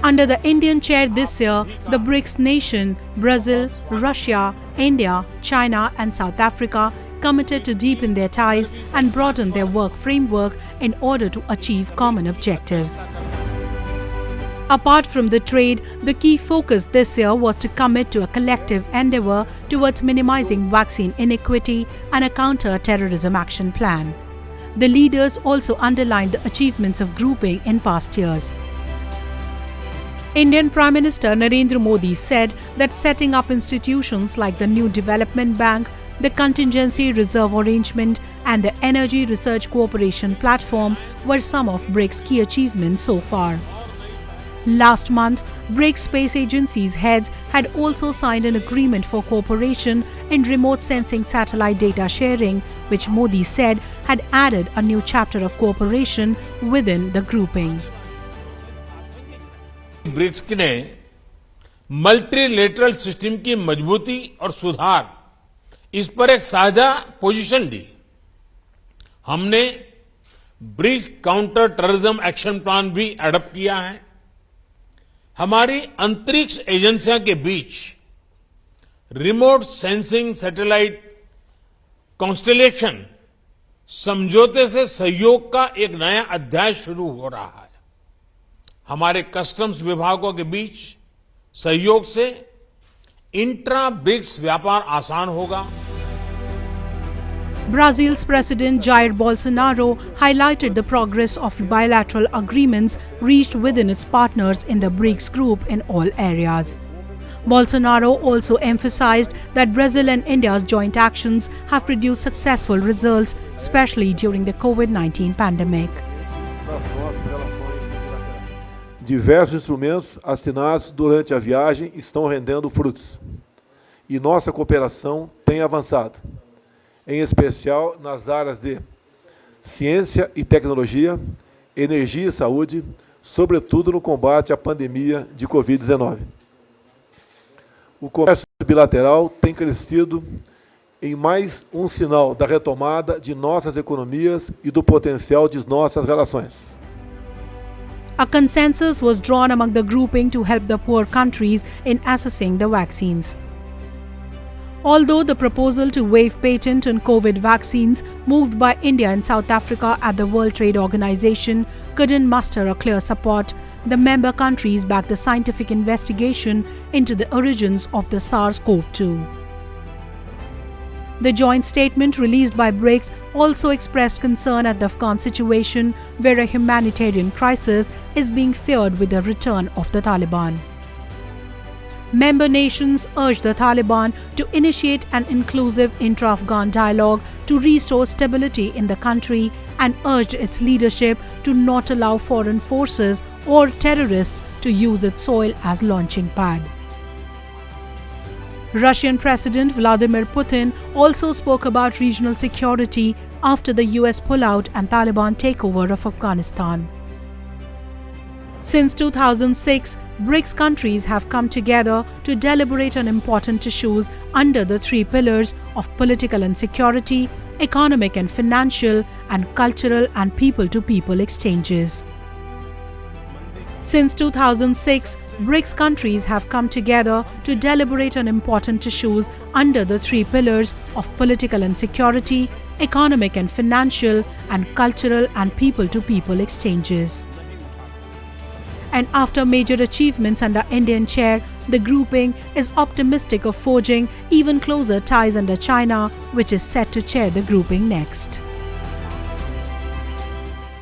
Under the Indian chair this year, the BRICS nation, Brazil, Russia, India, China and South Africa committed to deepen their ties and broaden their work framework in order to achieve common objectives. Apart from the trade, the key focus this year was to commit to a collective endeavor towards minimizing vaccine inequity and a counter-terrorism action plan. The leaders also underlined the achievements of grouping in past years. Indian Prime Minister Narendra Modi said that setting up institutions like the New Development Bank, the Contingency Reserve Arrangement and the Energy Research Cooperation Platform were some of BRICS' key achievements so far. Last month, BRICS space agencies' heads had also signed an agreement for cooperation in remote sensing satellite data sharing, which Modi said had added a new chapter of cooperation within the grouping. BRICS ने multilateral system की मजबूती और सुधार इस पर एक साझा position ली। हमने BRICS counter terrorism action plan भी एडॉप्ट किया है। हमारी अंतरिक्ष एजेंसियों के बीच रिमोट सेंसिंग सैटेलाइट कॉन्स्टेलेशन समझौते से सहयोग का एक नया अध्याय शुरू हो रहा है। हमारे कस्टम्स विभागों के बीच सहयोग से इंट्रा ब्रिक्स व्यापार आसान होगा। Brazil's President Jair Bolsonaro highlighted the progress of bilateral agreements reached within its partners in the BRICS group in all areas. Bolsonaro also emphasized that Brazil and India's joint actions have produced successful results, especially during the COVID-19 pandemic. Diversos instrumentos assinados durante a viagem estão rendendo frutos. E nossa cooperação tem avançado, em especial nas áreas de ciência e tecnologia, energia e saúde, sobretudo no combate à pandemia de Covid-19. O comércio bilateral tem crescido em mais um sinal da retomada de nossas economias e do potencial de nossas relações. A consensus was drawn among the grouping to help the poor countries in accessing the vaccines. Although the proposal to waive patent on COVID vaccines moved by India and South Africa at the World Trade Organization couldn't muster a clear support, the member countries backed a scientific investigation into the origins of the SARS-CoV-2. The joint statement released by BRICS also expressed concern at the Afghan situation, where a humanitarian crisis is being feared with the return of the Taliban. Member nations urged the Taliban to initiate an inclusive intra-Afghan dialogue to restore stability in the country and urged its leadership to not allow foreign forces or terrorists to use its soil as launching pad. Russian President Vladimir Putin also spoke about regional security after the US pullout and Taliban takeover of Afghanistan. Since 2006, BRICS countries have come together to deliberate on important issues under the three pillars of political and security, economic and financial, and cultural and people-to-people exchanges. Since 2006, BRICS countries have come together to deliberate on important issues under the three pillars of political and security, economic and financial, and cultural and people-to-people exchanges. And after major achievements under Indian chair, the grouping is optimistic of forging even closer ties under China, which is set to chair the grouping next.